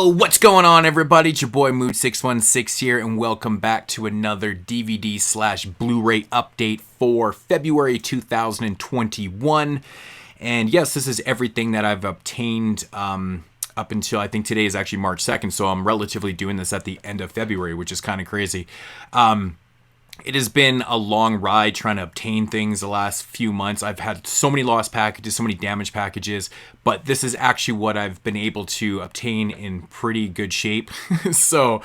Yo, what's going on, everybody? It's your boy Mood616 here, and welcome back to another DVD/Blu-ray update for February 2021. And yes, this is everything that I've obtained up until, I think today is actually March 2nd, so I'm relatively doing this at the end of February, which is kind of crazy. It has been a long ride trying to obtain things the last few months. I've had so many lost packages, so many damaged packages, but this is actually what I've been able to obtain in pretty good shape. So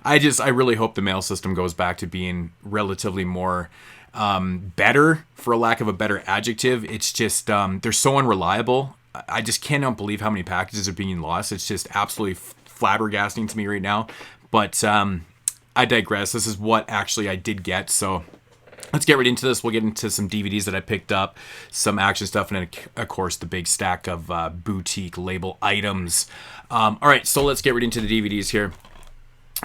I really hope the mail system goes back to being relatively more better, for a lack of a better adjective. It's just, they're so unreliable. I just cannot believe how many packages are being lost. It's just absolutely flabbergasting to me right now. But I digress. This is what actually I did get. So let's get right into this. We'll get into some DVDs that I picked up, some action stuff, and then, of course, the big stack of boutique label items. All right, so let's get right into the DVDs here.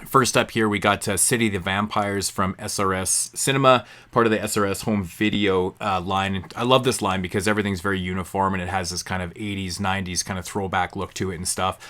First up here, we got City of the Vampires from SRS Cinema, part of the SRS home video line. I love this line because everything's very uniform and it has this kind of 80s, 90s kind of throwback look to it and stuff.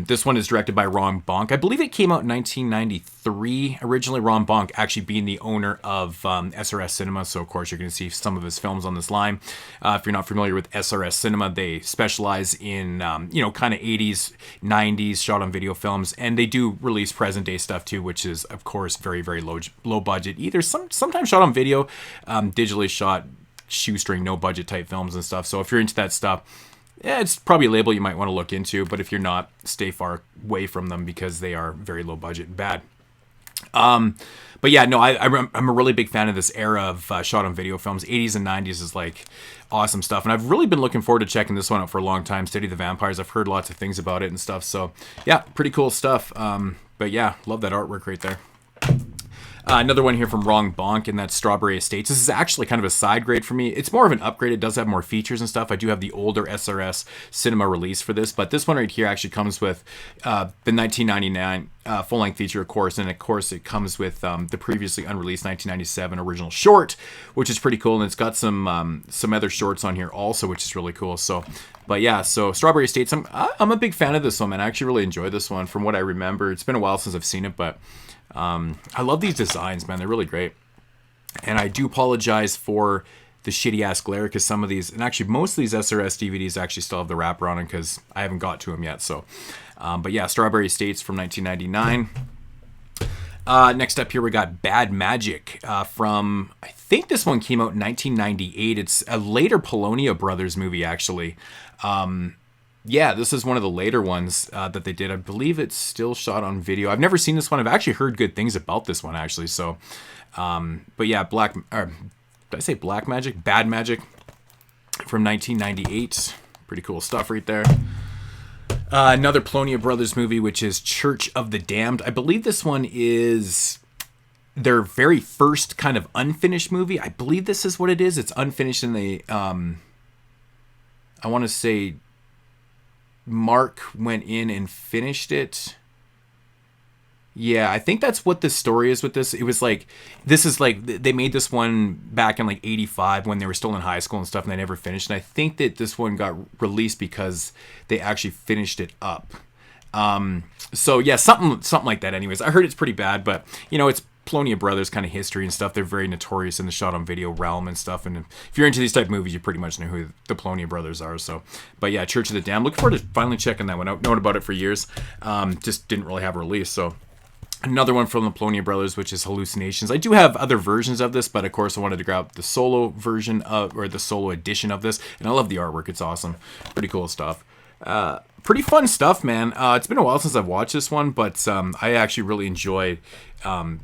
This one is directed by Ron Bonk. I believe it came out in 1993. Originally, Ron Bonk actually being the owner of SRS Cinema, so of course you're going to see some of his films on this line. If you're not familiar with SRS Cinema, they specialize in, kind of 80s, 90s shot on video films, and they do release present day stuff too, which is of course very, very low budget. Either sometimes shot on video, digitally shot, shoestring, no budget type films and stuff. So if you're into that stuff, yeah, it's probably a label you might want to look into, but if you're not, stay far away from them because they are very low budget and bad. But yeah, no, I'm a really big fan of this era of shot on video films. 80s and 90s is like awesome stuff, and I've really been looking forward to checking this one out for a long time. City of the Vampires, I've heard lots of things about it and stuff, so yeah, pretty cool stuff. But yeah, love that artwork right there. Another one here from Ron Bonk, and that's Strawberry Estates. This is actually kind of a side grade for me. It's more of an upgrade. It does have more features and stuff. I do have the older SRS Cinema release for this, but this one right here actually comes with the 1999 full-length feature, of course, and of course it comes with the previously unreleased 1997 original short, which is pretty cool, and it's got some other shorts on here also, which is really cool. So, but yeah, so Strawberry Estates, I'm a big fan of this one, man. I actually really enjoy this one from what I remember. It's been a while since I've seen it, but I love these designs, man. They're really great. And I do apologize for the shitty ass glare because some of these, and actually most of these SRS DVDs actually still have the wrapper on them because I haven't got to them yet. So, but yeah, Strawberry Estates from 1999. Next up here, we got Bad Magic from, I think this one came out in 1998. It's a later Polonia Brothers movie, actually. Yeah, this is one of the later ones that they did. I believe it's still shot on video. I've never seen this one. I've actually heard good things about this one, actually. So, but yeah, did I say Black Magic? Bad Magic from 1998. Pretty cool stuff right there. Another Polonia Brothers movie, which is Church of the Damned. I believe this one is their very first kind of unfinished movie. I believe this is what it is. It's unfinished in the, I want to say, Mark went in and finished it. Yeah, I think that's what the story is with this. It was like, this is like, they made this one back in like 85 when they were still in high school and stuff, and they never finished. And I think that this one got released because they actually finished it up. So yeah, something like that anyways. I heard it's pretty bad, but it's Polonia Brothers kind of history and stuff. They're very notorious in the shot on video realm and stuff, and if you're into these type of movies, you pretty much know who the Polonia Brothers are. So, but yeah, Church of the Damned, looking forward to finally checking that one out. Known about it for years, just didn't really have a release. So another one from the Polonia Brothers, which is Hallucinations. I do have other versions of this, but of course I wanted to grab the solo version or the solo edition of this, and I love the artwork. It's awesome. Pretty cool stuff. Pretty fun stuff, man. It's been a while since I've watched this one, but I actually really enjoyed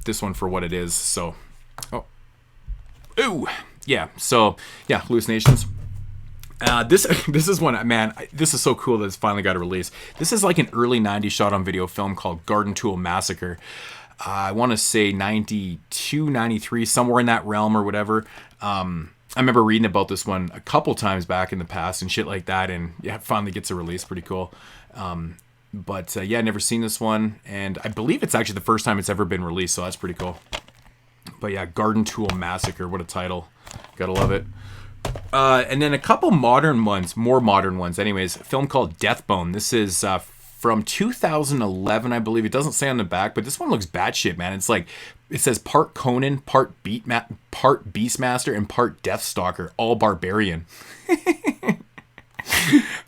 this one for what it is. So, So yeah, Hallucinations. This is one, man. This is so cool that it's finally got a release. This is like an early '90s shot on video film called Garden Tool Massacre. I want to say 92, 93, somewhere in that realm or whatever. I remember reading about this one a couple times back in the past and shit like that, and yeah, it finally gets a release. Pretty cool. But yeah, never seen this one, and I believe it's actually the first time it's ever been released, so that's pretty cool. But yeah, Garden Tool Massacre, what a title. Gotta love it. And then a couple more modern ones anyways. A film called Deathbone. This is from 2011, I believe. It doesn't say on the back, but this one looks batshit, man. It's like, it says part Conan, part Beastmaster, and part Deathstalker, all barbarian.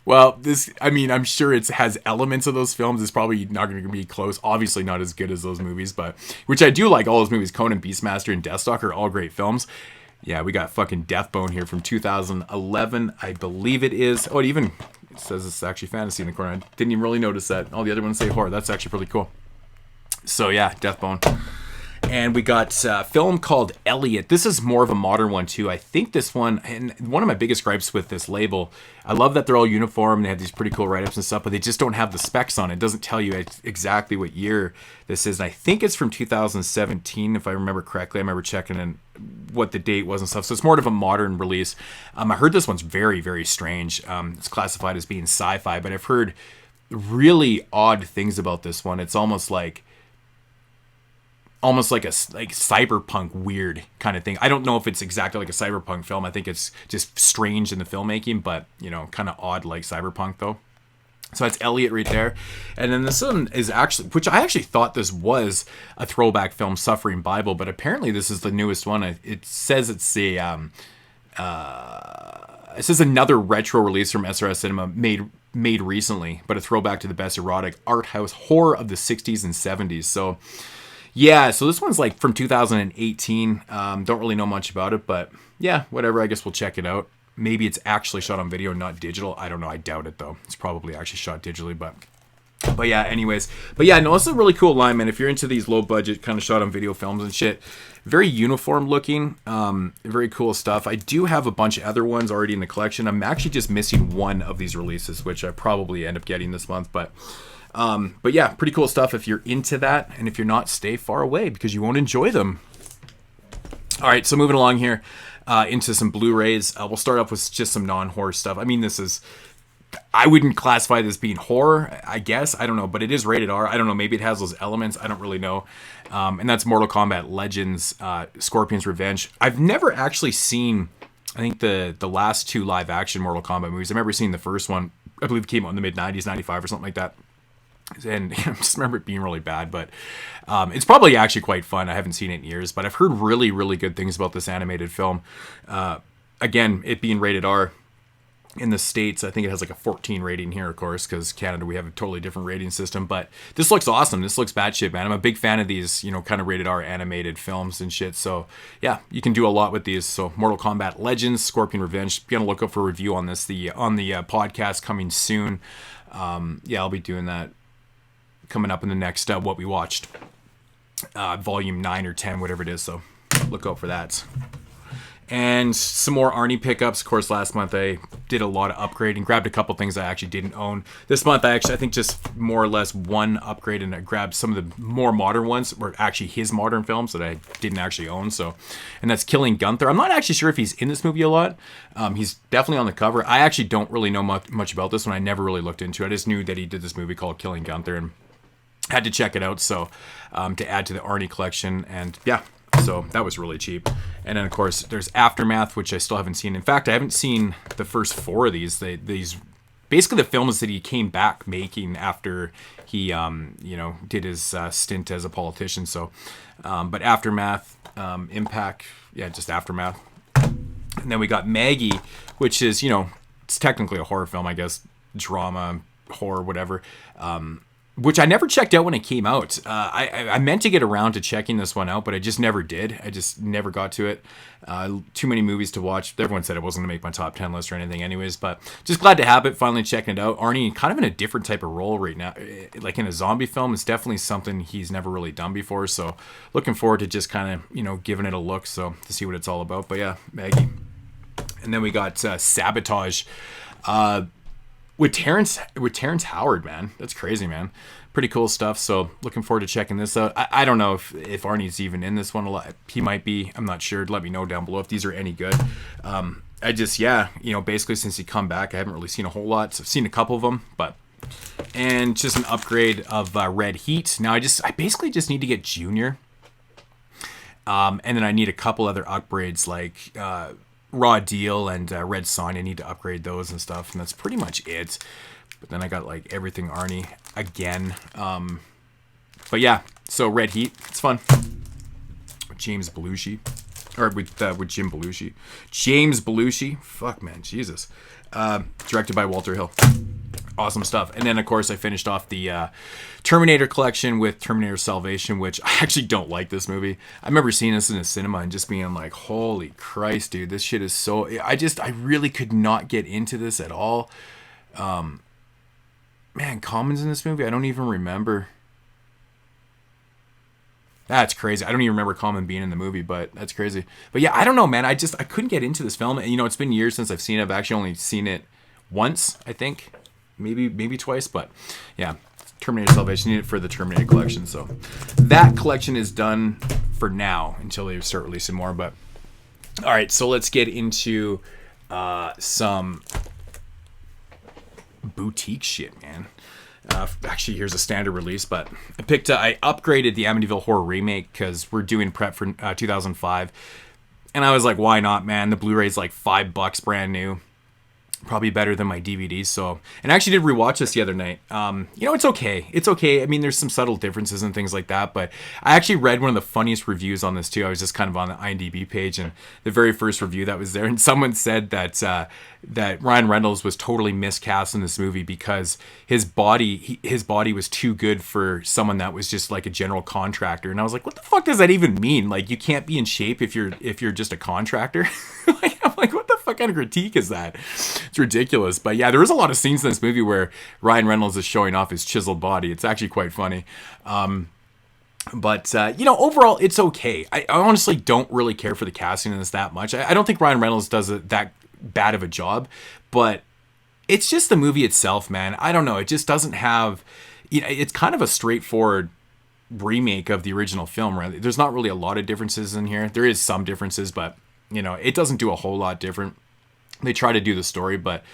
Well, I'm sure it has elements of those films. It's probably not going to be close. Obviously not as good as those movies, but which I do like all those movies. Conan, Beastmaster, and Deathstalker are all great films. Yeah, we got fucking Deathbone here from 2011, I believe it is. Oh, it says it's actually fantasy in the corner. I didn't even really notice that. All the other ones say horror. That's actually pretty cool. So yeah, Deathbone. And we got a film called Elliot. This is more of a modern one, too. I think this one, and one of my biggest gripes with this label, I love that they're all uniform. They have these pretty cool write-ups and stuff, but they just don't have the specs on it. It doesn't tell you exactly what year this is. And I think it's from 2017, if I remember correctly. I remember checking in what the date was and stuff. So it's more of a modern release. I heard this one's very, very strange. It's classified as being sci-fi, but I've heard really odd things about this one. It's almost like a cyberpunk weird kind of thing. I don't know if it's exactly like a cyberpunk film. I think it's just strange in the filmmaking, but kind of odd like cyberpunk though. So that's Elliot right there. And then this one is actually, which I actually thought this was a throwback film, Suffering Bible, but apparently this is the newest one. It says it's it says another retro release from SRS Cinema made recently, but a throwback to the best erotic art house horror of the 60s and 70s. So yeah, so this one's like from 2018. Don't really know much about it, but yeah, whatever. I guess we'll check it out. Maybe it's actually shot on video, not digital. I don't know. I doubt it, though. It's probably actually shot digitally, but yeah, anyways. But yeah, no, it's a really cool line, man. If you're into these low-budget, kind of shot on video films and shit, very uniform looking, very cool stuff. I do have a bunch of other ones already in the collection. I'm actually just missing one of these releases, which I probably end up getting this month, but yeah, pretty cool stuff if you're into that, and if you're not, stay far away because you won't enjoy them. All right, so moving along here into some Blu-rays. We'll start off with just some non-horror stuff. I mean, I wouldn't classify this being horror, I guess. I don't know, but it is rated R. I don't know, maybe it has those elements. I don't really know. And that's Mortal Kombat Legends, Scorpion's Revenge. I've never actually seen, I think, the last two live-action Mortal Kombat movies. I remember seeing the first one. I believe it came out in the mid-90s, 95 or something like that. And I just remember it being really bad, but it's probably actually quite fun. I haven't seen it in years, but I've heard really, really good things about this animated film. Again, it being rated R in the States, I think it has like a 14 rating here, of course, because Canada, we have a totally different rating system, but this looks awesome. This looks batshit, man. I'm a big fan of these, kind of rated R animated films and shit. So yeah, you can do a lot with these. So Mortal Kombat Legends, Scorpion Revenge, be on the lookout for a review on this, on the podcast coming soon. Yeah, I'll be doing that coming up in the next what we watched, volume 9 or 10, whatever it is. So look out for that. And some more Arnie pickups. Of course, last month I did a lot of upgrading, grabbed a couple things I actually didn't own. This month I think just more or less one upgrade, and I grabbed some of the more modern ones, were actually his modern films that I didn't actually own. So, and that's Killing Gunther. I'm not actually sure if he's in this movie a lot. He's definitely on the cover. I actually don't really know much about this one. I never really looked into it. I just knew that he did this movie called Killing Gunther and had to check it out. So to add to the Arnie collection, and yeah. So that was really cheap. And then, of course, there's Aftermath, which I still haven't seen. In fact, I haven't seen the first 4 of these. These basically the films that he came back making after he, did his stint as a politician. So, but Aftermath, Impact, yeah, just Aftermath. And then we got Maggie, which is, it's technically a horror film, I guess, drama, horror, whatever. Which I never checked out when it came out. I meant to get around to checking this one out, but I just never did. I just never got to it. Too many movies to watch. Everyone said it wasn't going to make my top 10 list or anything anyways, but just glad to have it, finally checking it out. Arnie, kind of in a different type of role right now. Like in a zombie film, it's definitely something he's never really done before, so looking forward to just kind of, giving it a look, so to see what it's all about. But yeah, Maggie. And then we got Sabotage. With Terrence Howard, man. That's crazy, man. Pretty cool stuff. So looking forward to checking this out. I don't know if Arnie's even in this one a lot. He might be. I'm not sure. Let me know down below if these are any good. I just, basically since he come back, I haven't really seen a whole lot. So I've seen a couple of them, and just an upgrade of Red Heat. Now I basically just need to get Junior. And then I need a couple other upgrades like Raw Deal and Red Sonja. I need to upgrade those and stuff, and that's pretty much it. But then I got like Everything Arnie again. But yeah, so Red Heat, it's fun. With James Belushi. Or with Jim Belushi. James Belushi. Fuck, man. Jesus. Directed by Walter Hill. Awesome stuff. And then, of course, I finished off the Terminator collection with Terminator Salvation, which I actually don't like this movie. I remember seeing this in the cinema and just being like, holy Christ, dude. This shit is so... I really could not get into this at all. Man, Common's in this movie? I don't even remember. That's crazy. I don't even remember Common being in the movie, but that's crazy. But yeah, I don't know, man. I couldn't get into this film. And, you know, it's been years since I've seen it. I've actually only seen it once, I think. Maybe twice, but yeah. Terminator Salvation, need it for the Terminator collection. So that collection is done for now until they start releasing more. But all right, so let's get into some boutique shit, man. Actually, here's a standard release, but I upgraded the Amityville Horror Remake because we're doing prep for 2005. And I was like, why not, man? The Blu-ray's like $5 brand new. Probably better than my DVDs. So, and I actually did rewatch this the other night. You know, it's okay. It's okay. I mean, there's some subtle differences and things like that, but I actually read one of the funniest reviews on this too. I was just kind of on the IMDb page, and the very first review that was there, and someone said that that Ryan Reynolds was totally miscast in this movie because his body was too good for someone that was just like a general contractor. And I was like, what the fuck does that even mean? Like, you can't be in shape if you're just a contractor. I'm like, what the fuck kind of critique is that? It's ridiculous. But yeah, there is a lot of scenes in this movie where Ryan Reynolds is showing off his chiseled body. It's actually quite funny. But you know, overall, it's okay. I honestly don't really care for the casting in this that much. I don't think Ryan Reynolds does that bad of a job, but it's just the movie itself, man. I don't know. It just doesn't have, you know, it's kind of a straightforward remake of the original film, right? There's not really a lot of differences in here. There is some differences, but you know, it doesn't do a whole lot different. They try to do the story, but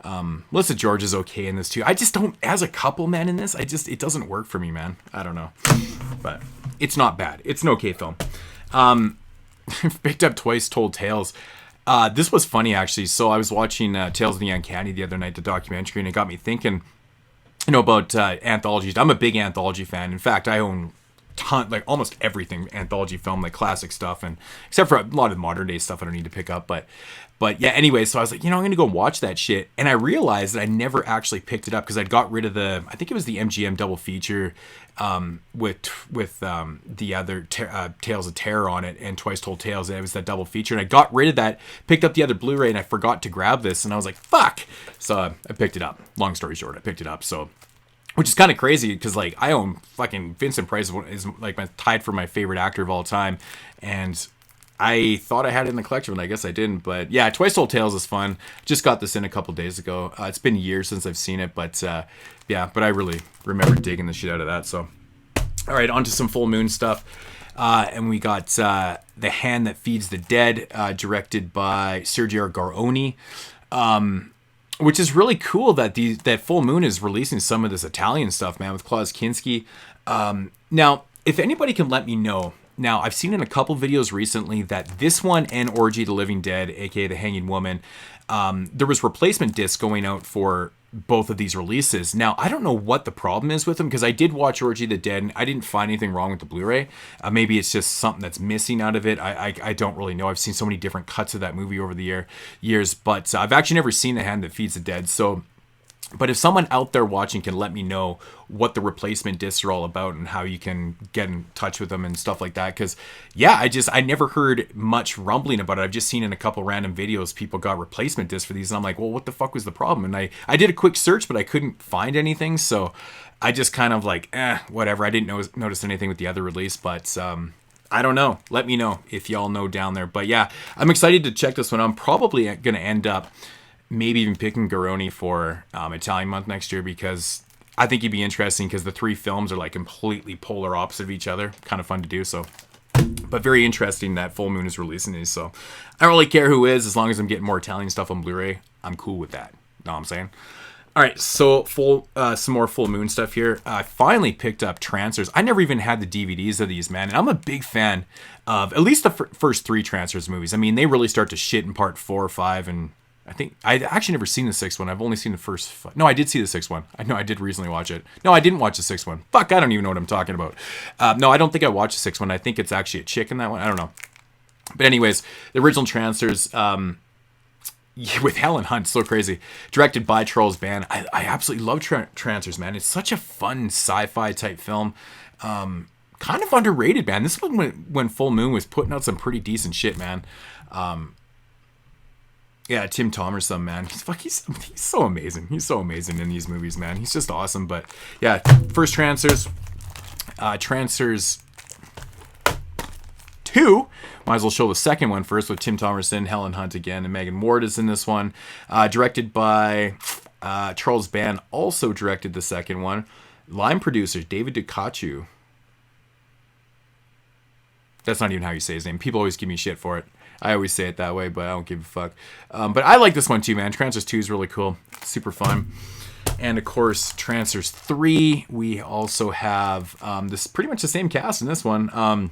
Melissa George is okay in this too. I just don't, as a couple, man, in this, it doesn't work for me, man. I don't know, but it's not bad. It's an okay film. Picked up Twice Told Tales. This was funny, actually. So I was watching Tales of the Uncanny the other night, the documentary, and it got me thinking, you know, about anthologies. I'm a big anthology fan. In fact, I own like almost everything anthology film, like classic stuff, and except for a lot of modern day stuff I don't need to pick up. But yeah, anyway, so I was like, you know, I'm gonna go watch that shit, and I realized that I never actually picked it up because I'd got rid of I think it was the MGM double feature with the other Tales of Terror on it and Twice Told Tales. It was that double feature, and I got rid of that, picked up the other Blu-ray, and I forgot to grab this, and I was like, fuck. So I picked it up. Long story short, I picked it up. So, which is kind of crazy because like I own fucking Vincent Price is like tied for my favorite actor of all time, and I thought I had it in the collection, but I guess I didn't. But yeah, Twice Told Tales is fun. Just got this in a couple days ago. It's been years since I've seen it, but yeah, but I really remember digging the shit out of that. So, all right, on to some Full Moon stuff. And we got The Hand That Feeds the Dead, directed by Sergio Garoni. Which is really cool that that Full Moon is releasing some of this Italian stuff, man, with Klaus Kinski. Now, if anybody can let me know, now I've seen in a couple videos recently that this one and Orgy of the Living Dead, aka The Hanging Woman, there was replacement discs going out for both of these releases. Now, I don't know what the problem is with them, because I did watch Orgy of the Dead and I didn't find anything wrong with the Blu-ray. Maybe it's just something that's missing out of it. I don't really know. I've seen so many different cuts of that movie over the years, but I've actually never seen The Hand That Feeds the Dead. So, but if someone out there watching can let me know what the replacement discs are all about and how you can get in touch with them and stuff like that. Because yeah, I never heard much rumbling about it. I've just seen in a couple random videos people got replacement discs for these, and I'm like, well, what the fuck was the problem? And I did a quick search, but I couldn't find anything. So I just kind of like, whatever. I didn't notice anything with the other release, but I don't know. Let me know if y'all know down there. But yeah, I'm excited to check this one. I'm probably going to end up maybe even picking Garoni for Italian month next year, because I think it'd be interesting, because the three films are like completely polar opposite of each other. Kind of fun to do. So, but very interesting that Full Moon is releasing these. So I don't really care who is, as long as I'm getting more Italian stuff on Blu-ray. I'm cool with that. Know what I'm saying? All right, so some more Full Moon stuff here. I finally picked up Trancers. I never even had the DVDs of these, man. And I'm a big fan of at least the first three Trancers movies. I mean, they really start to shit in part 4, 5, and I think I actually never seen the sixth one. I've only seen the first. No, I did see the sixth one. I know I did recently watch it. No, I didn't watch the sixth one. Fuck, I don't even know what I'm talking about. No, I don't think I watched the sixth one. I think it's actually a chick in that one. I don't know. But anyways, the original Trancers with Helen Hunt, so crazy. Directed by Charles Band. I absolutely love Trancers, man. It's such a fun sci-fi type film. Kind of underrated, man. This one when Full Moon was putting out some pretty decent shit, man. Yeah, Tim Thomerson, man. He's so amazing. He's so amazing in these movies, man. He's just awesome. But yeah, first Trancers. Trancers 2. Might as well show the second one first with Tim Thomerson, Helen Hunt again, and Megan Ward is in this one. Directed by Charles Band. Also directed the second one. Line producer, David Duchovny. That's not even how you say his name. People always give me shit for it. I always say it that way, but I don't give a fuck. But I like this one too, man. Trancers 2 is really cool. Super fun. And of course, Trancers 3, we also have this pretty much the same cast in this one.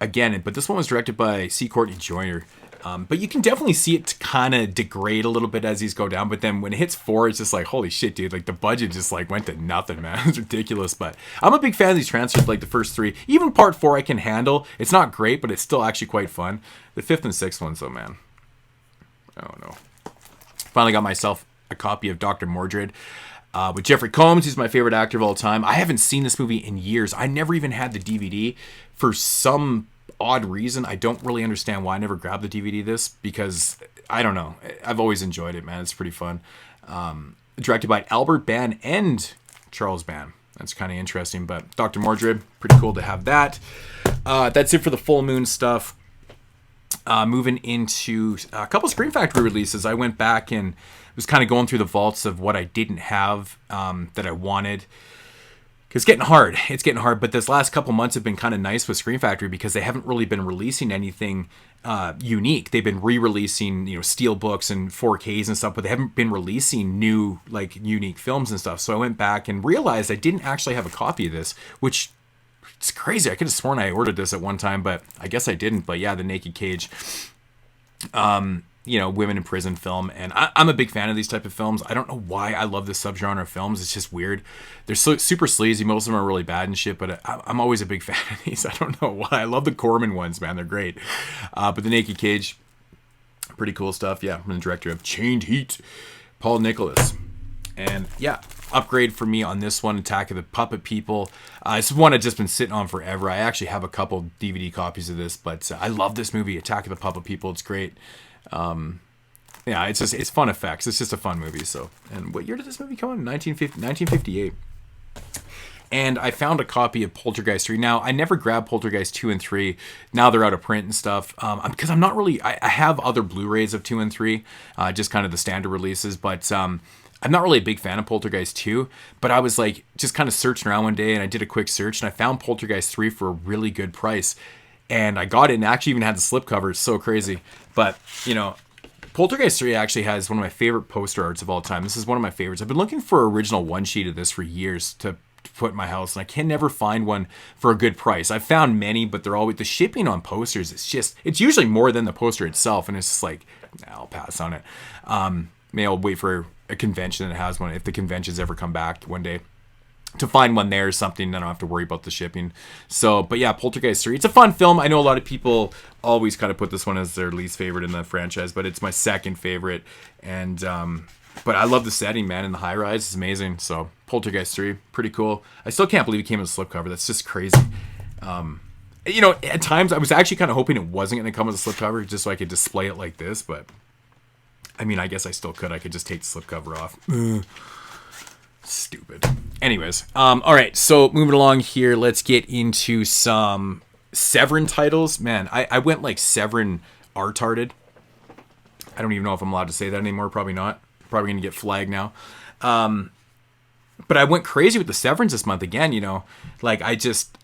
Again, but this one was directed by C. Courtney Joyner. But you can definitely see it kind of degrade a little bit as these go down. But then when it hits 4, it's just like, holy shit, dude. Like, the budget just, like, went to nothing, man. It's ridiculous. But I'm a big fan of these Trancers, like the first 3. Even part 4 I can handle. It's not great, but it's still actually quite fun. The 5th and 6th ones, though, man. I don't know. Finally got myself a copy of Dr. Mordred. With Jeffrey Combs. He's my favorite actor of all time. I haven't seen this movie in years. I never even had the DVD. For some odd reason, I don't really understand why I never grabbed the DVD of this, because I don't know. I've always enjoyed it, man. It's pretty fun. Directed by Albert Band and Charles Band. That's kind of interesting, but Dr. Mordred, pretty cool to have that. That's it for the Full Moon stuff. Moving into a couple Scream Factory releases. I went back and was kind of going through the vaults of what I didn't have that I wanted. It's getting hard. It's getting hard. But this last couple months have been kind of nice with Scream Factory because they haven't really been releasing anything unique. They've been re-releasing, steel books and 4Ks and stuff, but they haven't been releasing new, like, unique films and stuff. So I went back and realized I didn't actually have a copy of this, which it's crazy. I could have sworn I ordered this at one time, but I guess I didn't. But yeah, The Naked Cage. Women in prison film, and I'm a big fan of these type of films. I don't know why I love this subgenre of films. It's just weird. They're so super sleazy. Most of them are really bad and shit, but I'm always a big fan of these. I don't know why. I love the Corman ones, man. They're great. But The Naked Cage, pretty cool stuff. Yeah, I'm the director of Chained Heat, Paul Nicholas. And yeah, upgrade for me on this one, Attack of the Puppet People. This is one I've just been sitting on forever. I actually have a couple DVD copies of this, but I love this movie, Attack of the Puppet People. It's great. It's fun effects. It's just a fun movie. So, and what year did this movie come out? 1958. And I found a copy of Poltergeist 3. Now, I never grabbed Poltergeist 2 and 3. Now they're out of print and stuff. Because I'm not really... I have other Blu-rays of 2 and 3. Just kind of the standard releases. But I'm not really a big fan of Poltergeist 2. But I was like just kind of searching around one day. And I did a quick search. And I found Poltergeist 3 for a really good price. And I got it and actually even had the slipcover. It's so crazy. But, Poltergeist 3 actually has one of my favorite poster arts of all time. This is one of my favorites. I've been looking for an original one sheet of this for years to put in my house, and I can never find one for a good price. I've found many, but they're always... The shipping on posters, it's usually more than the poster itself, and it's just like, I'll pass on it. Maybe I'll wait for a convention that has one, if the conventions ever come back one day, to find one there or something. Then I don't have to worry about the shipping. So, but yeah, Poltergeist 3. It's a fun film. I know a lot of people always kind of put this one as their least favorite in the franchise, but it's my second favorite. And, but I love the setting, man, and the high rise is amazing. So, Poltergeist 3, pretty cool. I still can't believe it came with a slipcover. That's just crazy. At times I was actually kind of hoping it wasn't going to come with a slipcover just so I could display it like this, but I mean, I guess I still could. I could just take the slipcover off. Stupid. Anyways, all right, so moving along here, let's get into some Severin titles. Man, I went like Severin R-tarded. I don't even know if I'm allowed to say that anymore. Probably not. Probably going to get flagged now. But I went crazy with the Severins this month again, Like, I was just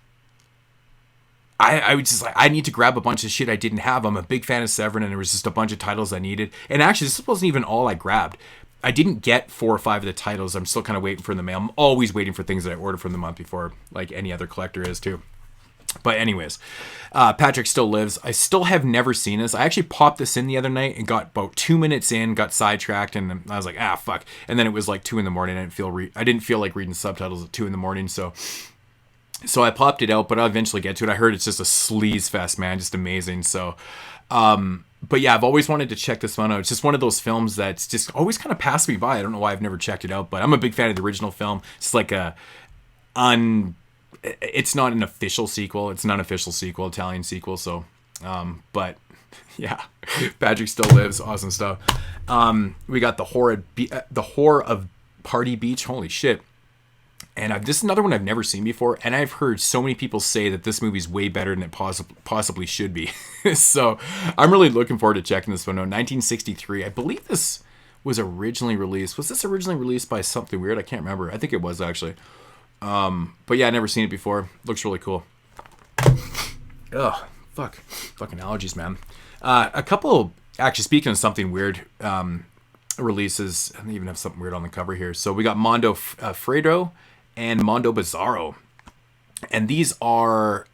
like, I need to grab a bunch of shit I didn't have. I'm a big fan of Severin, and there was just a bunch of titles I needed. And actually, this wasn't even all I grabbed. I didn't get 4 or 5 of the titles. I'm still kind of waiting for them in the mail. I'm always waiting for things that I ordered from the month before, like any other collector is too. But anyways, Patrick Still Lives. I still have never seen this. I actually popped this in the other night and got about 2 minutes in, got sidetracked, and I was like, fuck. And then it was like 2 in the morning. I didn't feel like reading subtitles at 2 in the morning, so I popped it out, but I'll eventually get to it. I heard it's just a sleaze fest, man, just amazing. So, but yeah, I've always wanted to check this one out. It's just one of those films that's just always kind of passed me by. I don't know why I've never checked it out, but I'm a big fan of the original film. It's like it's not an official sequel. It's an unofficial sequel, Italian sequel. So, but yeah, Patrick Still Lives. Awesome stuff. We got the Horror of Party Beach. Holy shit. And this is another one I've never seen before, and I've heard so many people say that this movie's way better than it possibly should be. So I'm really looking forward to checking this one out. 1963. I believe this was originally released. Was this originally released by something weird? I can't remember. I think it was, actually. But yeah, I've never seen it before. Looks really cool. Ugh, fucking allergies, man. A couple, actually, speaking of something weird, releases. I even have something weird on the cover here. So we got Mondo Fredo and Mondo Bizarro, and these are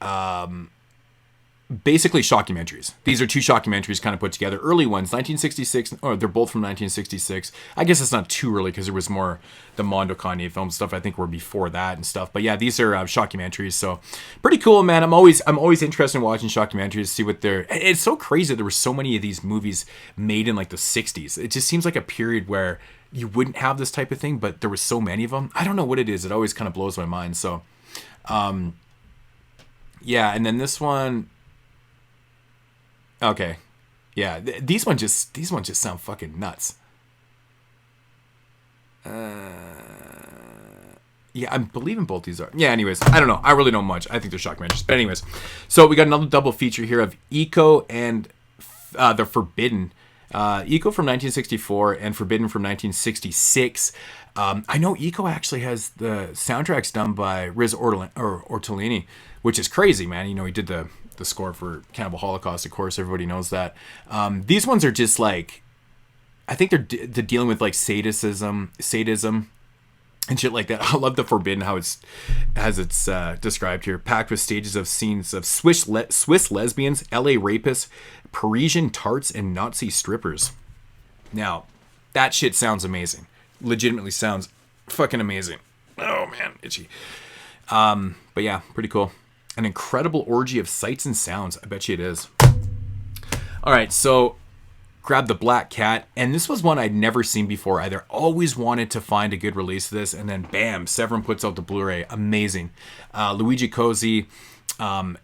basically shockumentaries. These are two shockumentaries kind of put together. Early ones, 1966, or they're both from 1966. I guess it's not too early because there was more the Mondo Kanye film stuff. I think were before that and stuff. But yeah, these are shockumentaries. So pretty cool, man. I'm always interested in watching shockumentaries to see what they're. It's so crazy there were so many of these movies made in like the 60s. It just seems like a period where you wouldn't have this type of thing, but there was so many of them. I don't know what it is. It always kind of blows my mind. So, yeah. And then this one. Okay, yeah, these ones just sound fucking nuts. Yeah, I'm believing both these are. Yeah, anyways, I don't know. I really don't much. I think they're shockumentary. But anyways, so we got another double feature here of Eco and The Forbidden. Eco from 1964 and Forbidden from 1966. I know Eco actually has the soundtracks done by Riz Ortolini, which is crazy, man. You know, he did the score for Cannibal Holocaust, of course. Everybody knows that. These ones are just like, I think they're dealing with like sadism, and shit like that. I love The Forbidden, how it's described here, packed with stages of scenes of Swiss lesbians, LA rapists, Parisian tarts, and Nazi strippers. Now, that shit sounds amazing. Legitimately sounds fucking amazing. Oh man, itchy. But yeah, pretty cool. An incredible orgy of sights and sounds. I bet you it is. All right, so grab The Black Cat, and this was one I'd never seen before either. Always wanted to find a good release of this, and then bam, Severin puts out the Blu-ray. Amazing. Luigi Cozzi.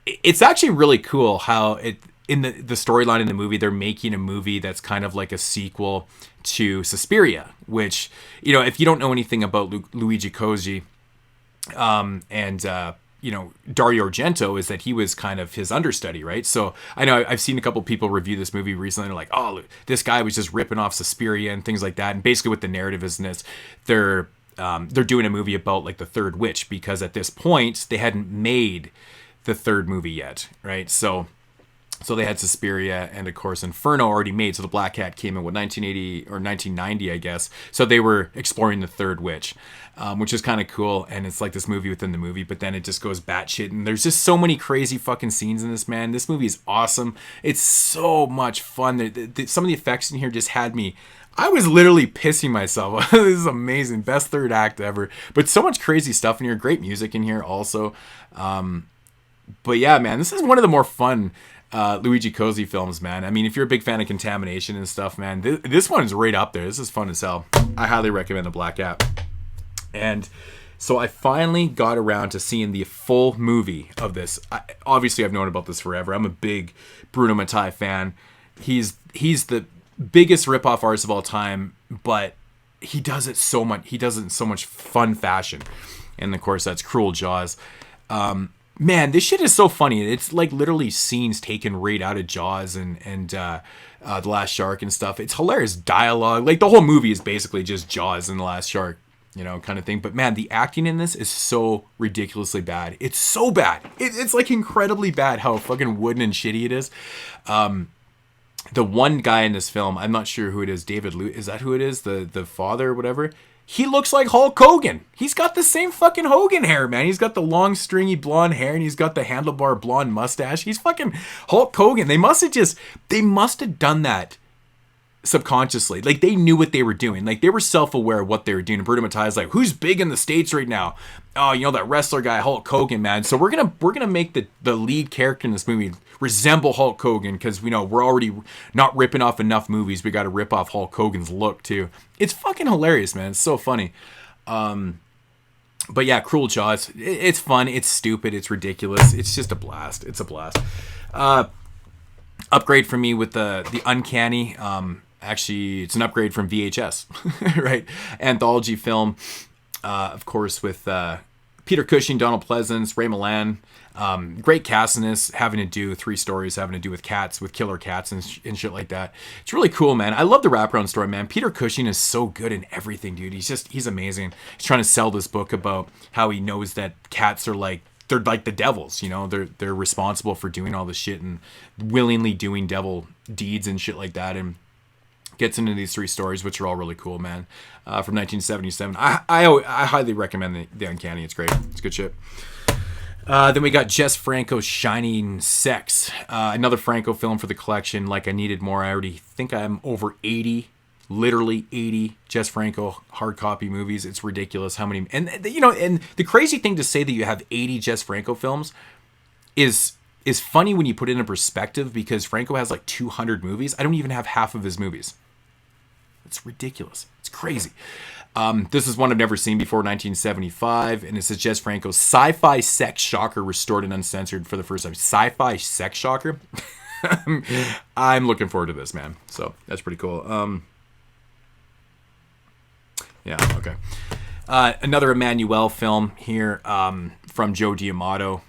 It's actually really cool how it in the storyline in the movie, they're making a movie that's kind of like a sequel to Suspiria, which, you know, if you don't know anything about Luigi Cozzi, you know, Dario Argento, is that he was kind of his understudy, right? So I know I've seen a couple people review this movie recently. They're like, oh, this guy was just ripping off Suspiria and things like that. And basically what the narrative is in this, they're doing a movie about like the third witch, because at this point they hadn't made the third movie yet, right? So they had Suspiria and, of course, Inferno already made. So The Black Cat came in, 1980 or 1990, I guess. So they were exploring the third witch, which is kind of cool. And it's like this movie within the movie, but then it just goes batshit. And there's just so many crazy fucking scenes in this, man. This movie is awesome. It's so much fun. Some of the effects in here just had me... I was literally pissing myself. This is amazing. Best third act ever. But so much crazy stuff in here. Great music in here also. But yeah, man, this is one of the more fun... Luigi Cozzi films, man. I mean, if you're a big fan of Contamination and stuff, man, this one's right up there. This is fun as hell. I highly recommend The Black Cat. And so I finally got around to seeing the full movie of this. Obviously, I've known about this forever. I'm a big Bruno Mattei fan. He's the biggest ripoff artist of all time, but he does it so much. He does it in so much fun fashion. And of course, that's Cruel Jaws. Man, this shit is so funny. It's like literally scenes taken right out of Jaws and The Last Shark and stuff. It's hilarious dialogue. Like the whole movie is basically just Jaws and The Last Shark, you know, kind of thing. But man, the acting in this is so ridiculously bad. It's so bad. It's like incredibly bad how fucking wooden and shitty it is. The one guy in this film, I'm not sure who it is. David Liu, is that who it is? The father or whatever. he looks like Hulk Hogan. He's got the same fucking Hogan hair, man. He's got the long, stringy blonde hair, and he's got the handlebar blonde mustache. He's fucking Hulk Hogan. They must have done that subconsciously. Like, they knew what they were doing. Like, they were self-aware of what they were doing. And Bruno Mattei's like, who's big in the States right now? Oh, you know, that wrestler guy, Hulk Hogan, man. So we're gonna make the lead character in this movie resemble Hulk Hogan, because we know we're already not ripping off enough movies. We got to rip off Hulk Hogan's look too. It's fucking hilarious, man. It's so funny. But yeah, Cruel Jaws. It's fun. It's stupid. It's ridiculous. It's just a blast. It's a blast. Upgrade for me with the Uncanny. Actually, it's an upgrade from VHS, right? Anthology film, of course, with Peter Cushing, Donald Pleasance, Ray Milland. Great cast in this, having to do 3 stories having to do with cats, with killer cats and shit like that. It's really cool, man. I love the wraparound story, man. Peter Cushing is so good in everything, dude. He's amazing. He's trying to sell this book about how he knows that cats are like, they're like the devils, you know. They're responsible for doing all this shit and willingly doing devil deeds and shit like that, and gets into these 3 stories, which are all really cool, man. From 1977. I highly recommend the Uncanny. It's great. It's good shit. Then we got Jess Franco's Shining Sex, another Franco film for the collection. Like, I needed more. I already think I'm over 80, literally 80 Jess Franco hard copy movies. It's ridiculous how many. And you know, and the crazy thing to say that you have 80 Jess Franco films is funny when you put it in perspective, because Franco has like 200 movies. I don't even have half of his movies. It's ridiculous. It's crazy. This is one I've never seen before, 1975, and it says Jess Franco's sci-fi sex shocker restored and uncensored for the first time. Sci-fi sex shocker? I'm looking forward to this, man. So that's pretty cool. Yeah, okay. Another Emmanuel film here, from Joe D'Amato,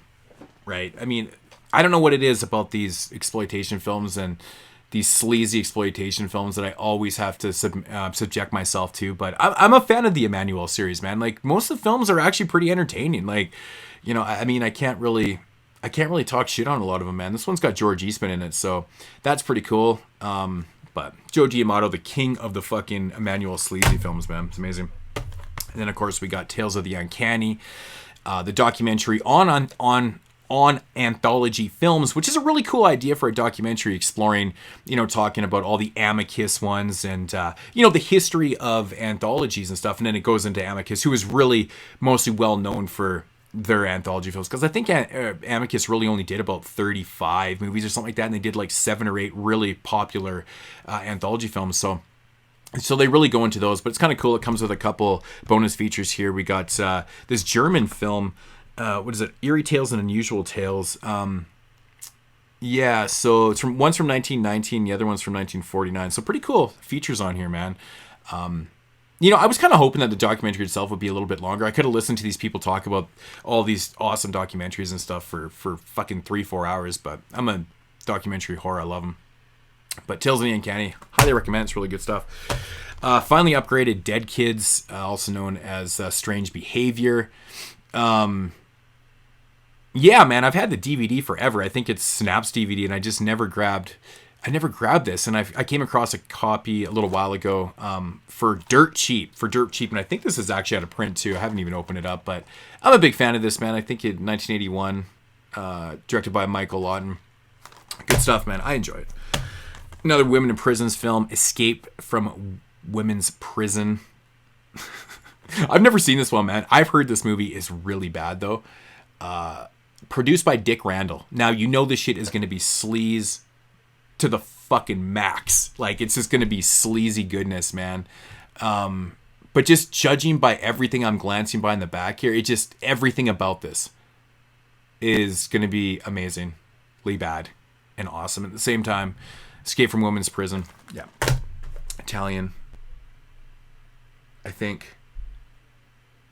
right? I mean, I don't know what it is about these exploitation films and these sleazy exploitation films that I always have to subject myself to, but I'm a fan of the Emmanuel series, man. Like, most of the films are actually pretty entertaining. Like, you know, I mean, I can't really talk shit on a lot of them, man. This one's got George Eastman in it, so that's pretty cool. But Joe D'Amato, the king of the fucking Emmanuel sleazy films, man. It's amazing. And then, of course, we got Tales of the Uncanny, the documentary on anthology films, which is a really cool idea for a documentary, exploring, you know, talking about all the Amicus ones and, you know, the history of anthologies and stuff. And then it goes into Amicus, who is really mostly well known for their anthology films, because I think Amicus really only did about 35 movies or something like that, and they did like 7 or 8 really popular anthology films. So they really go into those, but it's kind of cool. It comes with a couple bonus features here. We got this German film, what is it? Eerie Tales and Unusual Tales. Yeah, so it's one's from 1919, the other one's from 1949. So pretty cool features on here, man. You know, I was kind of hoping that the documentary itself would be a little bit longer. I could have listened to these people talk about all these awesome documentaries and stuff for fucking 3-4 hours, but I'm a documentary whore. I love them. But Tales of the Uncanny, highly recommend. It's really good stuff. Finally upgraded Dead Kids, also known as Strange Behavior. Yeah, man, I've had the DVD forever. I think it's Snap's DVD, and I just never grabbed this. And I came across a copy a little while ago for dirt cheap. And I think this is actually out of print too. I haven't even opened it up, but I'm a big fan of this, man. I think in 1981, directed by Michael Lawton. Good stuff, man. I enjoy it. Another women in prisons film, Escape from Women's Prison. I've never seen this one, man. I've heard this movie is really bad, though. Produced by Dick Randall. Now, you know this shit is going to be sleaze to the fucking max. Like, it's just going to be sleazy goodness, man. But just judging by everything I'm glancing by in the back here, it just, everything about this is going to be amazingly bad and awesome at the same time. Escape from Women's Prison. Yeah. Italian. I think.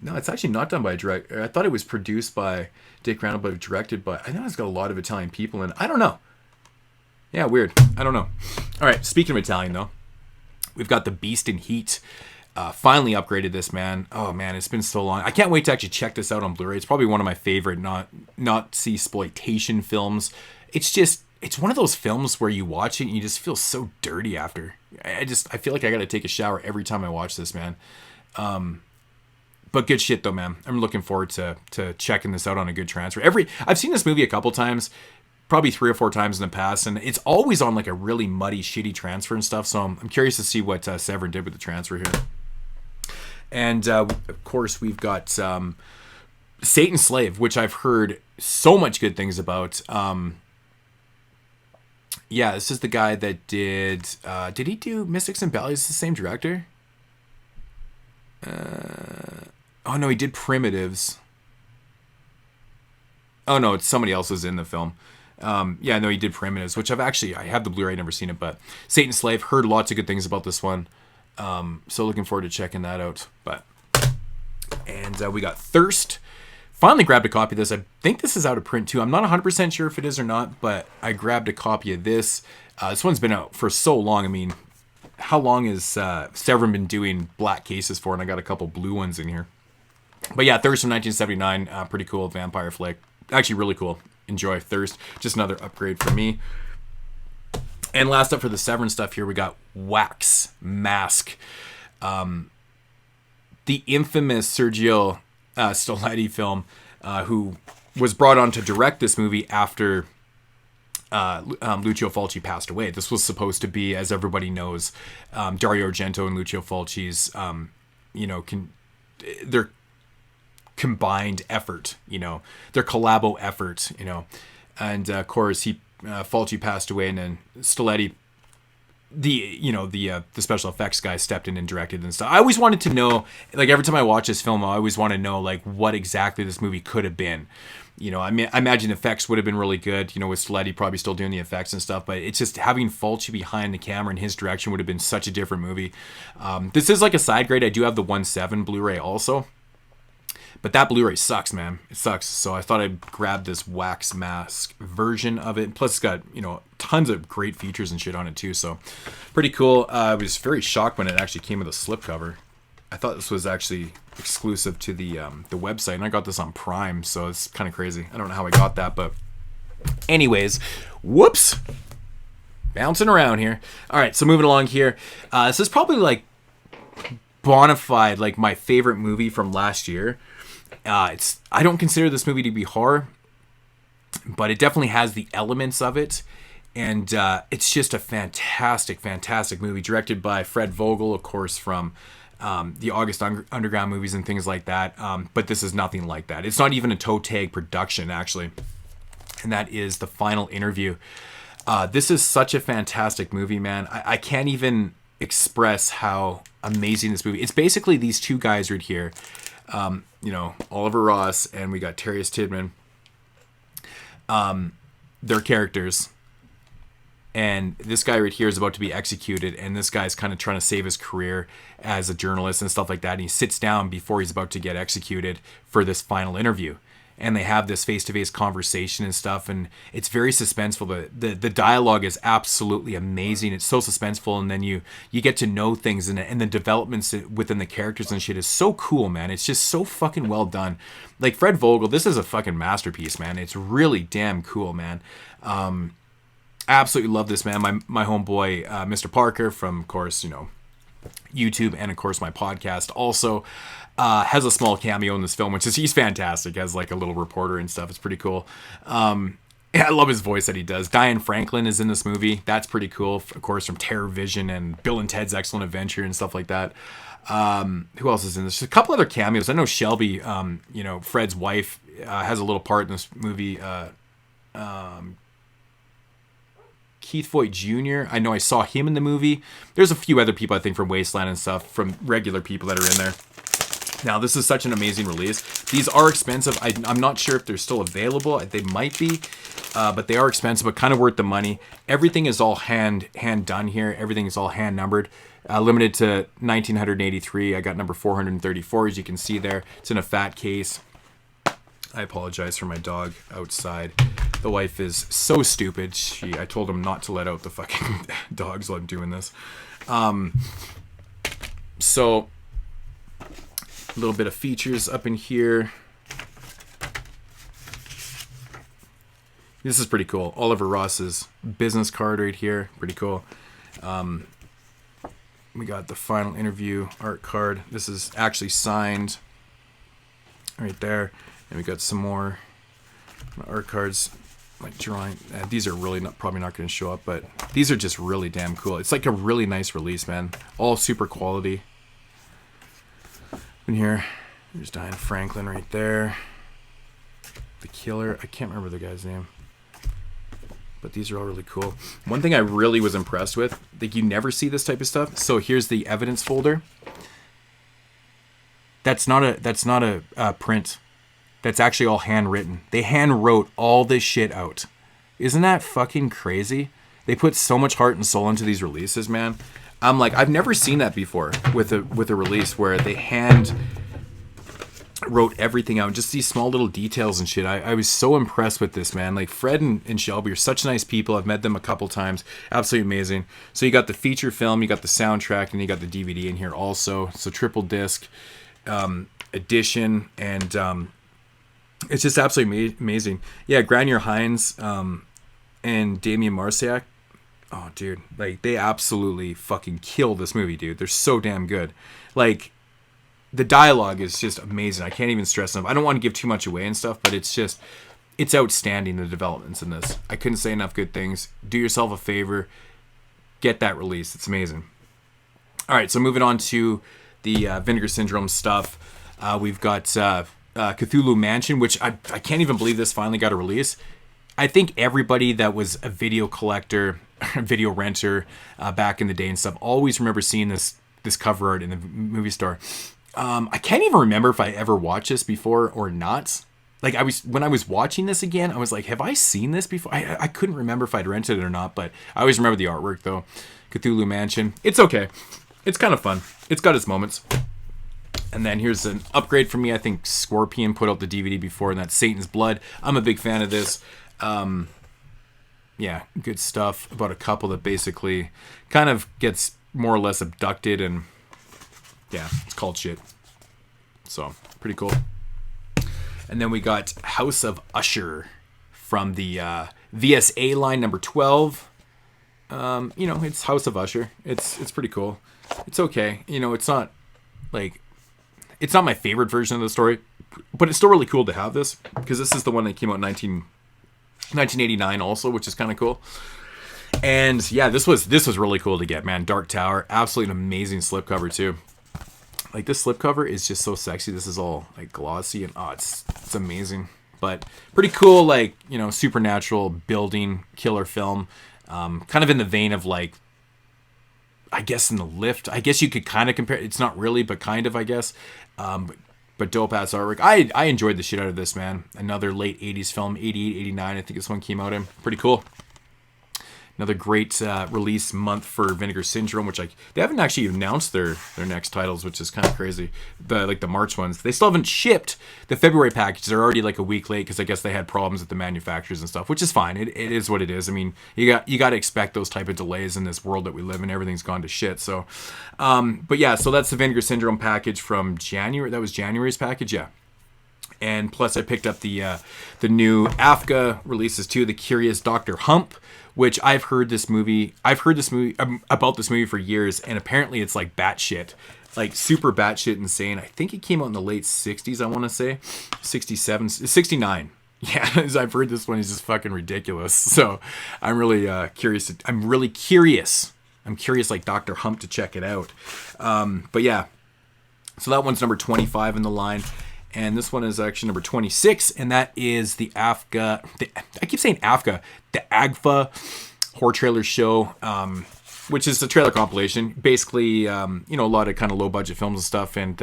No, it's actually not done by a director. I thought it was produced by Dick Randall, but directed by... I know it's got a lot of Italian people in it. I don't know. Yeah, weird. I don't know. All right, speaking of Italian, though, we've got The Beast in Heat. Finally upgraded this, man. Oh, man, it's been so long. I can't wait to actually check this out on Blu-ray. It's probably one of my favorite Nazi-sploitation films. It's one of those films where you watch it and you just feel so dirty after. I feel like I got to take a shower every time I watch this, man. But good shit though, man. I'm looking forward to checking this out on a good transfer. I've seen this movie a couple times, probably 3 or 4 times in the past, and it's always on like a really muddy, shitty transfer and stuff. So I'm curious to see what Severin did with the transfer here. And of course, we've got Satan's Slave, which I've heard so much good things about. Yeah, this is the guy that did he do Mystics and Bally's? The same director? Oh no, he did Primitives. Oh no, it's somebody else was in the film. Yeah, no, he did Primitives, which I have the Blu-ray, never seen it, but Satan's Slave, heard lots of good things about this one. So looking forward to checking that out. And we got Thirst. Finally grabbed a copy of this. I think this is out of print too. I'm not 100% sure if it is or not, but I grabbed a copy of this. This one's been out for so long. I mean, how long has Severin been doing black cases for? And I got a couple blue ones in here. But yeah, Thirst from 1979. Pretty cool vampire flick. Actually, really cool. Enjoy Thirst. Just another upgrade for me. And last up for the Severin stuff here, we got Wax Mask. The infamous Sergio Stelletti film, who was brought on to direct this movie after Lucio Fulci passed away. This was supposed to be, as everybody knows, Dario Argento and Lucio Fulci's, their combined effort, their collabo effort, and of course Fulci passed away, and then Stelletti, the special effects guy, stepped in and directed and stuff. I always wanted to know, like, every time I watch this film, I always want to know, like, what exactly this movie could have been. I imagine the effects would have been really good, with Stelletti probably still doing the effects and stuff, but it's just having Fulci behind the camera in his direction would have been such a different movie. This is like a side grade. I do have the 1/7 Blu-ray also, but that Blu-ray sucks, man. It sucks. So I thought I'd grab this Wax Mask version of it. Plus, it's got, tons of great features and shit on it, too. So, pretty cool. I was very shocked when it actually came with a slipcover. I thought this was actually exclusive to the website, and I got this on Prime, so it's kind of crazy. I don't know how I got that, but anyways, whoops. Bouncing around here. All right, so moving along here. This is probably, like, bona fide, like, my favorite movie from last year. I don't consider this movie to be horror, but it definitely has the elements of it, and it's just a fantastic, fantastic movie, directed by Fred Vogel, of course, from the August Underground movies and things like that, but this is nothing like that. It's not even a toe tag production, actually, and that is The Final Interview. This is such a fantastic movie, man. I can't even express how amazing this movie is. It's basically these two guys right here, Oliver Ross, and we got Terrius Tidman. Their characters, and this guy right here is about to be executed, and this guy's kind of trying to save his career as a journalist and stuff like that, and he sits down before he's about to get executed for this final interview, and they have this face-to-face conversation and stuff, and it's very suspenseful. The dialogue is absolutely amazing. It's so suspenseful, and then you get to know things, and the developments within the characters and shit is so cool, man. It's just so fucking well done. Like, Fred Vogel, this is a fucking masterpiece, man. It's really damn cool, man. Absolutely love this, man. My homeboy, Mr. Parker, from, of course, YouTube, and of course my podcast also has a small cameo in this film, which is, he's fantastic as like a little reporter and stuff. It's pretty cool. I love his voice that he does. Diane Franklin is in this movie. That's pretty cool, of course, from Terror Vision and Bill and Ted's Excellent Adventure and stuff like that. Who else is in this? Just a couple other cameos. I know Shelby, Fred's wife, has a little part in this movie. Keith Voigt Jr. I know I saw him in the movie. There's a few other people, I think, from Wasteland and stuff, from regular people that are in there. Now, this is such an amazing release. These are expensive. I'm not sure if they're still available. They might be, but they are expensive, but kind of worth the money. Everything is all hand done here. Everything is all hand numbered. Limited to 1983. I got number 434, as you can see there. It's in a fat case. I apologize for my dog outside. The wife is so stupid. I told him not to let out the fucking dogs while I'm doing this. So, a little bit of features up in here. This is pretty cool. Oliver Ross's business card right here. Pretty cool. we got the final interview art card. This is actually signed right there. And we got some more art cards, like drawing. These are really probably not going to show up, but these are just really damn cool. It's like a really nice release, man. All super quality. In here, there's Diane Franklin right there. The Killer. I can't remember the guy's name. But these are all really cool. One thing I really was impressed with, like you never see this type of stuff. So here's the evidence folder. That's not a print. That's actually all handwritten. They hand wrote all this shit out. Isn't that fucking crazy? They put so much heart and soul into these releases, man. I'm like, I've never seen that before with a release where they hand wrote everything out, just these small little details and shit. I was so impressed with this, man. Like Fred and Shelby are such nice people. I've met them a couple times. Absolutely amazing. So you got the feature film, you got the soundtrack, and you got the DVD in here also. So triple disc edition, and it's just absolutely amazing. Yeah, Granier Hines and Damien Marciak. Oh, dude, like they absolutely fucking kill this movie, dude. They're so damn good. Like, the dialogue is just amazing. I can't even stress enough. I don't want to give too much away and stuff, but it's outstanding, the developments in this. I couldn't say enough good things. Do yourself a favor. Get that release. It's amazing. All right, so moving on to the Vinegar Syndrome stuff. We've got Cthulhu Mansion, which I can't even believe this finally got a release. I think everybody that was a video collector, video renter back in the day and stuff, always remember seeing this cover art in the movie store. I can't even remember if I ever watched this before or not. Like when I was watching this again, I was like, have I seen this before? I couldn't remember if I'd rented it or not, but I always remember the artwork though. Cthulhu Mansion. It's okay. It's kind of fun. It's got its moments. And then here's an upgrade for me. I think Scorpion put out the DVD before, and that's Satan's Blood. I'm a big fan of this. Yeah, good stuff about a couple that basically kind of gets more or less abducted, and yeah, it's called shit. So, pretty cool. And then we got House of Usher from the VSA line number 12. It's House of Usher. It's pretty cool. It's okay. It's not my favorite version of the story, but it's still really cool to have this, because this is the one that came out in 1989 also, which is kind of cool. And yeah, this was really cool to get, man. Dark Tower, absolutely an amazing slipcover too. Like, this slipcover is just so sexy. This is all like glossy and it's amazing. But pretty cool, like, supernatural building killer film. Kind of in the vein of, like, I guess in The Lift. I guess you could kind of compare. It's not really, but kind of, I guess. But dope ass artwork. I enjoyed the shit out of this, man. Another late 80s film, 88, 89. I think this one came out in. Pretty cool. Another great release month for Vinegar Syndrome, which they haven't actually announced their next titles, which is kind of crazy. The March ones, they still haven't shipped the February package. They're already like a week late, because I guess they had problems with the manufacturers and stuff, which is fine. It is what it is. I mean, you got to expect those type of delays in this world that we live in. Everything's gone to shit. So, but yeah, so that's the Vinegar Syndrome package from January. That was January's package, yeah. And plus, I picked up the new AFCA releases too. The Curious Dr. Hump, which I've heard this movie about this movie for years, and apparently it's like batshit, like super batshit insane. I think it came out in the late 60s, I want to say. 67, 69. Yeah, I've heard this one is just fucking ridiculous. So I'm really curious. I'm curious like Dr. Hump to check it out. But yeah, so that one's number 25 in the line. And this one is actually number 26, and that is the AFCA. I keep saying AFCA, the AGFA Horror Trailer Show, which is a trailer compilation. Basically, a lot of kind of low budget films and stuff. And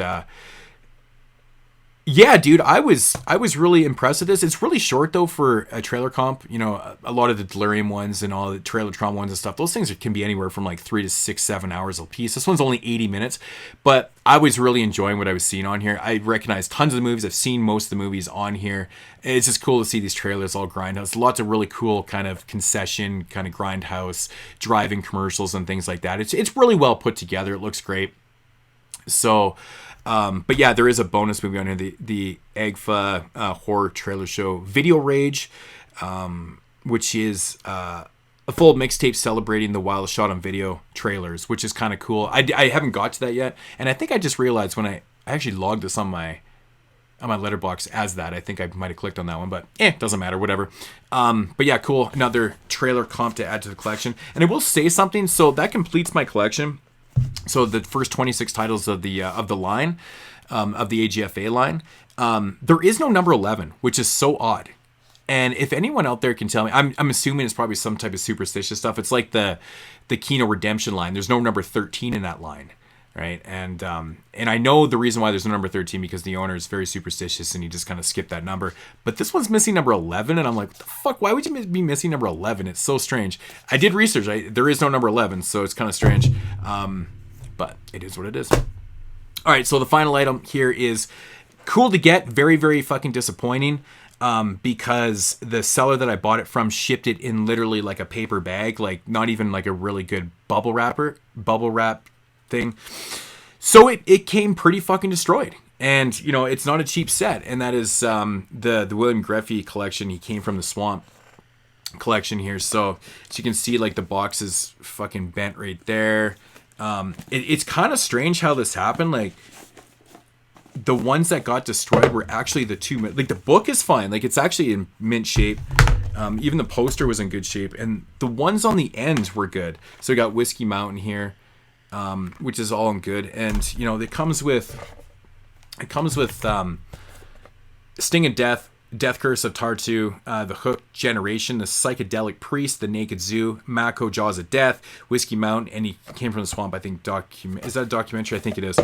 yeah, dude, I was really impressed with this. It's really short though for a trailer comp. A lot of the Delirium ones and all the Trailertron ones and stuff, those things can be anywhere from like 3 to 6, 7 hours a piece. This one's only 80 minutes, but I was really enjoying what I was seeing on here. I recognize tons of the movies. I've seen most of the movies on here. It's just cool to see these trailers all grindhouse. Lots of really cool kind of concession, kind of grindhouse driving commercials and things like that. It's really well put together. It looks great. So, but yeah, there is a bonus movie on here, the AGFA Horror Trailer Show Video Rage, which is a full mixtape celebrating the Wild Shot on Video trailers, which is kind of cool. I haven't got to that yet, and I think I just realized when I actually logged this on my letterbox as that. I think I might have clicked on that one, but doesn't matter, whatever. But yeah, cool. Another trailer comp to add to the collection. And I will say something, so that completes my collection. So the first 26 titles of the line, of the AGFA line. There is no number 11, which is so odd. And if anyone out there can tell me, I'm assuming it's probably some type of superstitious stuff. It's like the Kino Redemption line. There's no number 13 in that line. Right. And I know the reason why there's no number 13 because the owner is very superstitious and he just kind of skipped that number. But this one's missing number 11. And I'm like, what the fuck? Why would you be missing number 11? It's so strange. I did research. There is no number 11. So it's kind of strange. But it is what it is. All right. So the final item here is cool to get. Very, very fucking disappointing. Because the seller that I bought it from shipped it in literally like a paper bag. Like not even like a really good bubble wrap thing. So it came pretty fucking destroyed. And, you know, it's not a cheap set. And that is the William Greffy collection. He came from the Swamp collection here. So as you can see, like the box is fucking bent right there. It's kind of strange how this happened. Like the ones that got destroyed were actually the two. Like the book is fine. Like it's actually in mint shape. Even the poster was in good shape. And the ones on the ends were good. So we got Whiskey Mountain here. Which is all in good, and you know it comes with Sting of Death, Death Curse of Tartu, the Hook Generation, the Psychedelic Priest, the Naked Zoo, Mako Jaws of Death, Whiskey Mountain, and he came from the Swamp. I think is that a documentary? I think it is.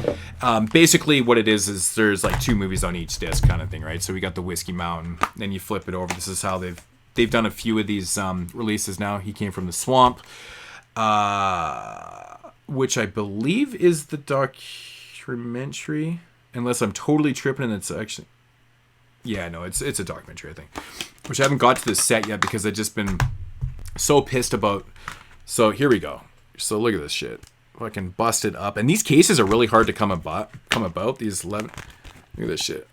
Basically, what it is there's like 2 movies on each disc, kind of thing, right? So we got the Whiskey Mountain, then you flip it over. This is how they've done a few of these releases now. He came from the Swamp. Which I believe is the documentary, unless I'm totally tripping and it's actually, yeah, no, it's a documentary, I think, which I haven't got to this set yet because I've just been so pissed about. So here we go. So look at this shit, fucking busted up, and these cases are really hard to come about. These 11, look at this shit,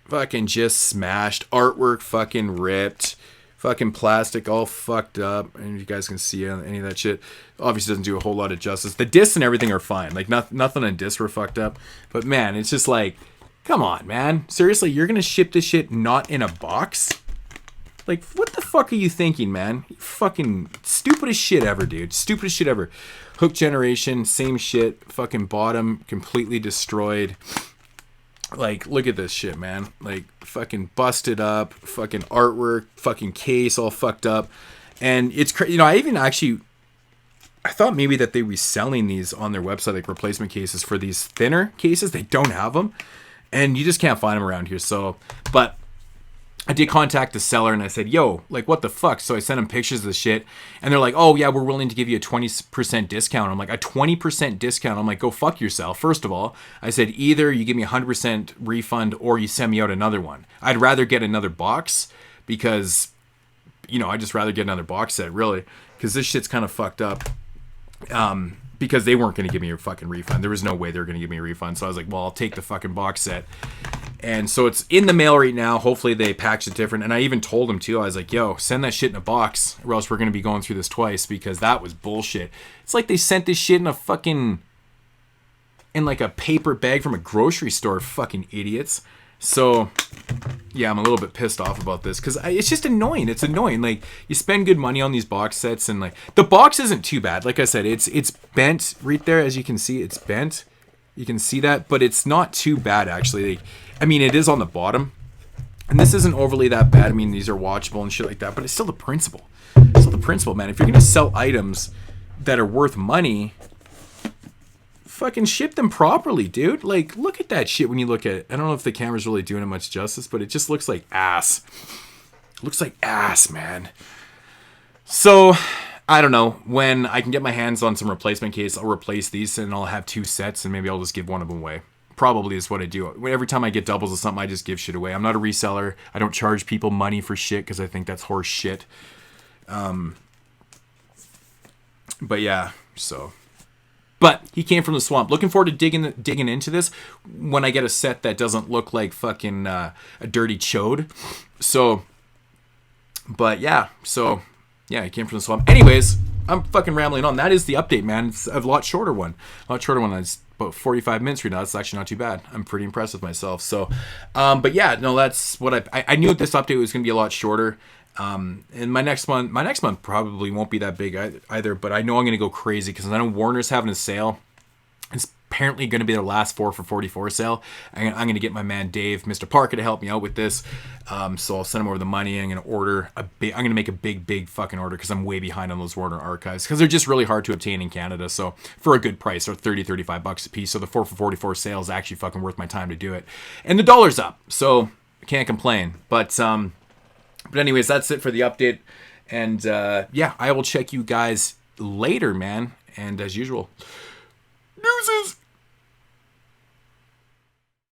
fucking just smashed, artwork fucking ripped. Fucking plastic all fucked up, and you guys can see any of that shit. Obviously doesn't do a whole lot of justice. The discs and everything are fine. Like nothing on discs were fucked up. But man, it's just like, come on, man. Seriously, you're gonna ship this shit not in a box? Like, what the fuck are you thinking, man? You fucking stupidest shit ever, dude. Stupidest shit ever. Hook Generation, same shit. Fucking bottom, completely destroyed. Like, look at this shit, man. Like, fucking busted up, fucking artwork, fucking case all fucked up. And it's crazy. You know, I thought maybe that they were selling these on their website, like replacement cases for these thinner cases. They don't have them. And you just can't find them around here. So, but I did contact the seller and I said, yo, like, what the fuck? So I sent them pictures of the shit. And they're like, oh, yeah, we're willing to give you a 20% discount. I'm like, a 20% discount? I'm like, go fuck yourself. First of all, I said, either you give me a 100% refund or you send me out another one. I'd rather get another box because, you know, I'd just rather get another box set, really. Because this shit's kind of fucked up. Because they weren't going to give me a fucking refund. There was no way they were going to give me a refund. So I was like, well, I'll take the fucking box set. And so it's in the mail right now. Hopefully they package it different. And I even told them too. I was like, yo, send that shit in a box or else we're going to be going through this twice because that was bullshit. It's like they sent this shit in like a paper bag from a grocery store, fucking idiots. So yeah, I'm a little bit pissed off about this because it's just annoying. It's annoying. Like, you spend good money on these box sets and like the box isn't too bad. Like I said, it's bent right there. As you can see, it's bent. You can see that, but it's not too bad actually. I mean, it is on the bottom, and this isn't overly that bad. I mean, these are watchable and shit like that, but it's still the principle. It's still the principle, man. If you're gonna sell items that are worth money, fucking ship them properly, dude. Like, look at that shit when you look at it. I don't know if the camera's really doing it much justice, but it just looks like ass. It looks like ass, man. So I don't know. When I can get my hands on some replacement case, I'll replace these and I'll have 2 sets and maybe I'll just give one of them away. Probably is what I do. Every time I get doubles of something, I just give shit away. I'm not a reseller. I don't charge people money for shit because I think that's horse shit. But yeah, so. But he came from the Swamp. Looking forward to digging into this when I get a set that doesn't look like fucking a dirty chode. So, but yeah, so Yeah, it came from the swamp. Anyways, I'm fucking rambling on. That is the update, man. It's a lot shorter one. A lot shorter one. It's about 45 minutes right now. That's actually not too bad. I'm pretty impressed with myself. So, but yeah, no, that's what I knew this update was going to be a lot shorter. And my next month probably won't be that big either, but I know I'm going to go crazy because I know Warner's having a sale. It's apparently going to be their last 4 for 44 sale. I'm going to get my man Dave, Mr. Parker, to help me out with this. So I'll send him over the money. I'm going to order I'm going to make a big fucking order because I'm way behind on those Warner archives because they're just really hard to obtain in Canada. So for a good price, they're $35 a piece. So the 4 for 44 sale is actually fucking worth my time to do it. And the dollar's up, so I can't complain. But anyways, that's it for the update. And yeah, I will check you guys later, man. And as usual, deuces.